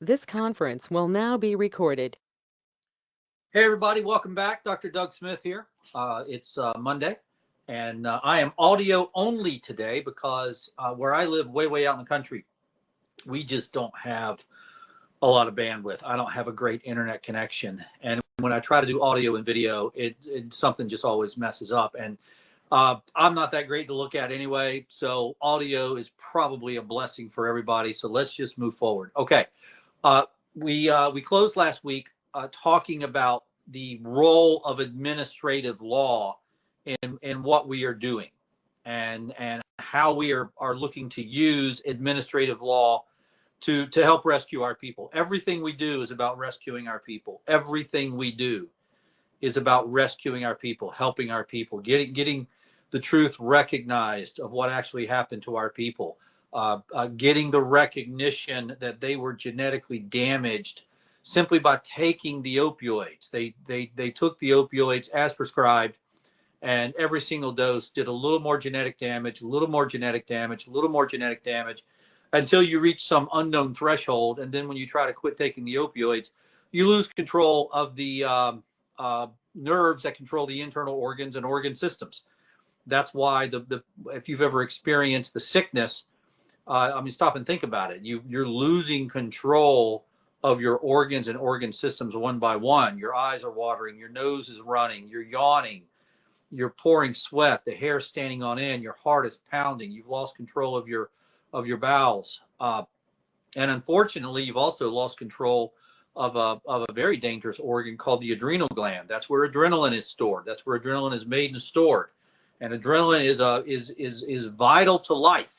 This conference will now be recorded. Hey, everybody, welcome back. Dr. Doug Smith here. It's Monday, and I am audio only today because where I live, way out in the country, we just don't have a lot of bandwidth. I don't have a great internet connection. And when I try to do audio and video, something just always messes up. And I'm not that great to look at anyway, so audio is probably a blessing for everybody. So let's just move forward. Okay. Uh, we closed last week talking about the role of administrative law in what we are doing, and how we are looking to use administrative law to help rescue our people. Everything we do is about rescuing our people. Everything we do is about rescuing our people, helping our people, getting the truth recognized of what actually happened to our people. Getting the recognition that they were genetically damaged simply by taking the opioids. They took the opioids as prescribed, and every single dose did a little more genetic damage, a little more genetic damage, a little more genetic damage, until you reach some unknown threshold. And then when you try to quit taking the opioids, you lose control of the nerves that control the internal organs and organ systems. That's why if you've ever experienced the sickness, stop and think about it. You're losing control of your organs and organ systems one by one. Your eyes are watering, your nose is running, you're yawning, you're pouring sweat, the hair standing on end, your heart is pounding, you've lost control of your bowels. And unfortunately, you've also lost control of a very dangerous organ called the adrenal gland. That's where adrenaline is stored. That's where adrenaline is made and stored. And adrenaline is vital to life.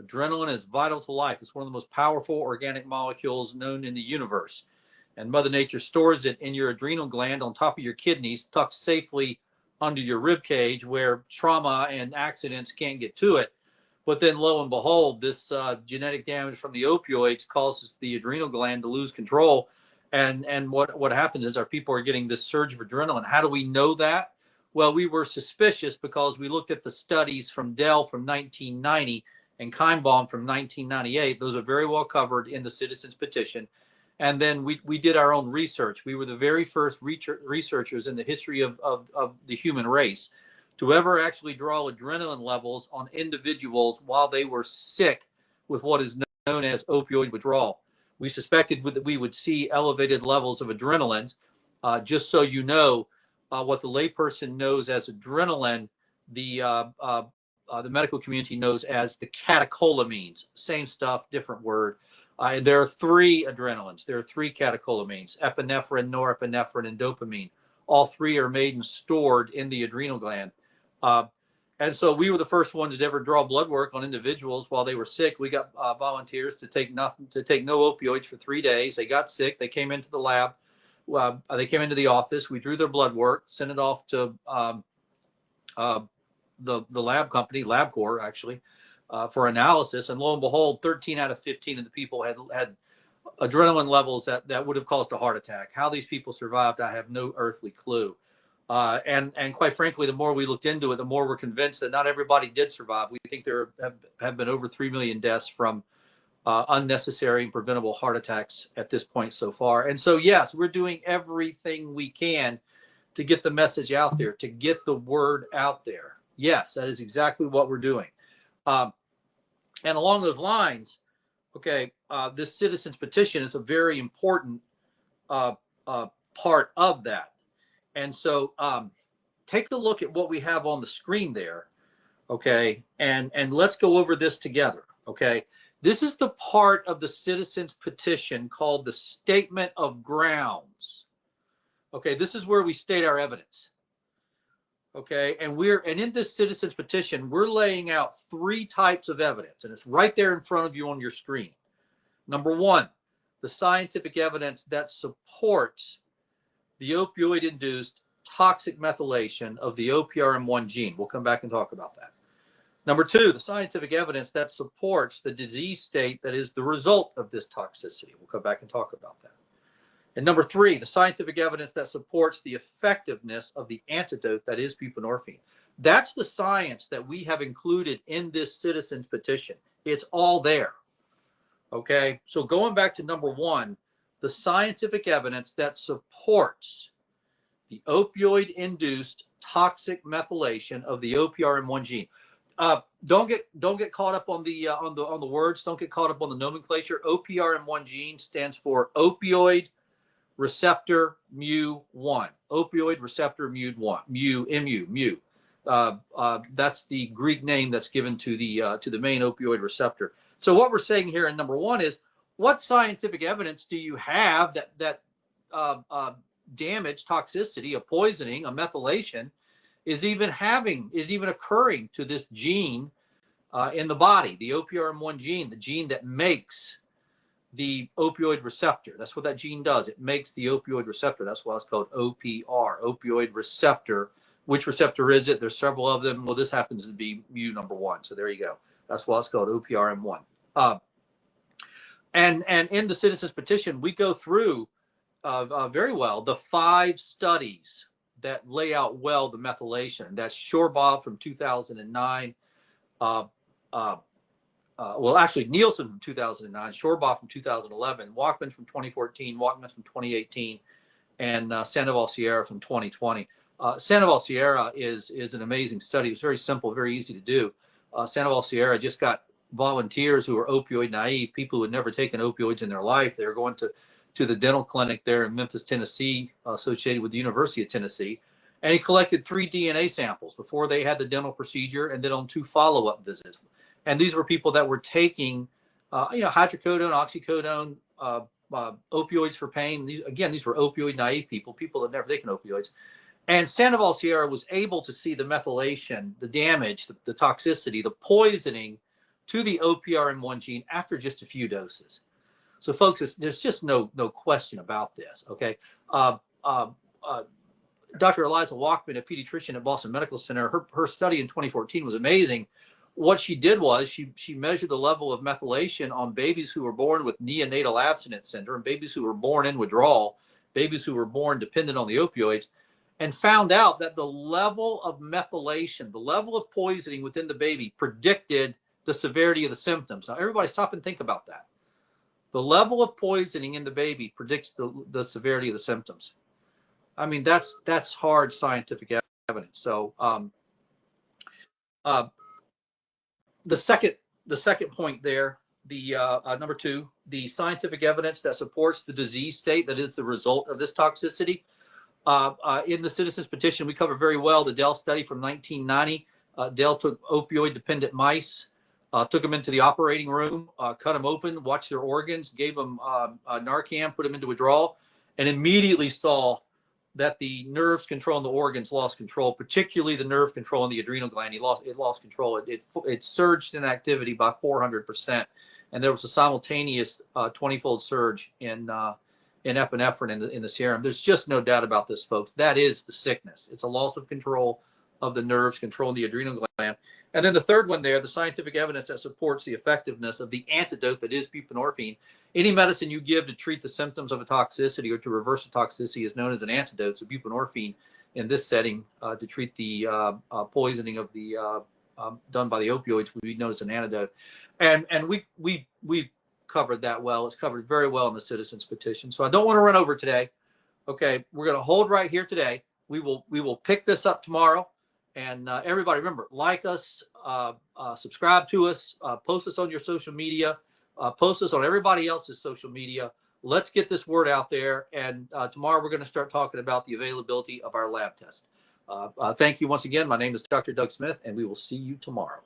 Adrenaline is vital to life. It's one of the most powerful organic molecules known in the universe. And Mother Nature stores it in your adrenal gland on top of your kidneys, tucked safely under your rib cage where trauma and accidents can't get to it. But then lo and behold, this genetic damage from the opioids causes the adrenal gland to lose control. And what happens is our people are getting this surge of adrenaline. How do we know that? Well, we were suspicious because we looked at the studies from Dell from 1990 and Keimbaum from 1998. Those are very well covered in the Citizens Petition. And then we did our own research. We were the very first researchers in the history of the human race to ever actually draw adrenaline levels on individuals while they were sick with what is known as opioid withdrawal. We suspected that we would see elevated levels of adrenaline. Just so you know, what the layperson knows as adrenaline, the medical community knows as the catecholamines. Same stuff, different word. There are three adrenalines. There are three catecholamines: epinephrine, norepinephrine, and dopamine. All three are made and stored in the adrenal gland. And so we were the first ones to ever draw blood work on individuals while they were sick. We got volunteers to take no opioids for 3 days. They got sick. They came into the lab. They came into the office. We drew their blood work, sent it off to the lab company, LabCorp, actually, for analysis. And lo and behold, 13 out of 15 of the people had adrenaline levels that would have caused a heart attack. How these people survived, I have no earthly clue. And quite frankly, the more we looked into it, the more we're convinced that not everybody did survive. We think there have been over 3 million deaths from unnecessary and preventable heart attacks at this point so far. And so, yes, we're doing everything we can to get the message out there, to get the word out there. Yes, that is exactly what we're doing. And along those lines, okay, this citizens petition is a very important part of that. And so take a look at what we have on the screen there, okay, and let's go over this together, okay. This is the part of the citizens petition called the statement of grounds. Okay, this is where we state our evidence. Okay, and in this citizens petition, we're laying out 3 types of evidence, and it's right there in front of you on your screen. Number 1, the scientific evidence that supports the opioid-induced toxic methylation of the OPRM1 gene. We'll come back and talk about that. Number 2, the scientific evidence that supports the disease state that is the result of this toxicity. We'll come back and talk about that. And number 3, the scientific evidence that supports the effectiveness of the antidote that is buprenorphine. That's the science that we have included in this citizens petition. It's all there. Okay, so going back to number one, the scientific evidence that supports the opioid-induced toxic methylation of the OPRM1 gene. Don't get caught up on the words. Don't get caught up on the nomenclature. OPRM1 gene stands for opioid receptor mu1. Opioid receptor mu1. Mu. That's the Greek name that's given to the main opioid receptor. So what we're saying here in number one is, what scientific evidence do you have that damage, toxicity, a poisoning, a methylation is even occurring to this gene in the body, the OPRM1 gene, the gene that makes the opioid receptor. That's what that gene does. It makes the opioid receptor. That's why it's called OPR, opioid receptor. Which receptor is it? There's several of them. Well, this happens to be mu number one. So there you go. That's why it's called OPRM1. And in the citizens petition, we go through very well the 5 studies that lay out well the methylation. That's Shorbob from 2009. Well, actually, Nielsen from 2009, Shorbob from 2011, Walkman from 2014, Walkman from 2018, and Sandoval Sierra from 2020. Sandoval Sierra is an amazing study. It's very simple, very easy to do. Sandoval Sierra just got volunteers who are opioid naive, people who had never taken opioids in their life. They were going to the dental clinic there in Memphis, Tennessee, associated with the University of Tennessee. And he collected 3 DNA samples before they had the dental procedure and then on 2 follow-up visits. And these were people that were taking, hydrocodone, oxycodone, opioids for pain. These were opioid naive people that had never taken opioids. And Sandoval Sierra was able to see the methylation, the damage, the toxicity, the poisoning to the OPRM1 gene after just a few doses. So, folks, there's just no question about this. Okay, Dr. Eliza Walkman, a pediatrician at Boston Medical Center, her study in 2014 was amazing. What she did was she measured the level of methylation on babies who were born with neonatal abstinence syndrome, babies who were born in withdrawal, babies who were born dependent on the opioids, and found out that the level of methylation, the level of poisoning within the baby predicted the severity of the symptoms. Now, everybody stop and think about that. The level of poisoning in the baby predicts the severity of the symptoms. I mean, that's hard scientific evidence. So the second point there, the number 2, the scientific evidence that supports the disease state that is the result of this toxicity. In the citizens petition, we cover very well the Dell study from 1990. Dell took opioid-dependent mice, took them into the operating room, cut them open, watched their organs, gave them Narcan, put them into withdrawal, and immediately saw that the nerves controlling the organs lost control, particularly the nerve controlling the adrenal gland. It lost control. It surged in activity by 400%, and there was a simultaneous 20-fold surge in epinephrine in the serum. There's just no doubt about this, folks. That is the sickness. It's a loss of control of the nerves controlling the adrenal gland. And then the third one there, the scientific evidence that supports the effectiveness of the antidote that is buprenorphine. Any medicine you give to treat the symptoms of a toxicity or to reverse a toxicity is known as an antidote. So buprenorphine in this setting to treat the poisoning of the done by the opioids would be known as an antidote. And we covered that well. It's covered very well in the citizens petition. So I don't want to run over today. Okay, we're going to hold right here today. We will pick this up tomorrow. And everybody, remember, like us, subscribe to us, post us on your social media, post us on everybody else's social media. Let's get this word out there. And tomorrow we're going to start talking about the availability of our lab test. Thank you once again. My name is Dr. Doug Smith, and we will see you tomorrow.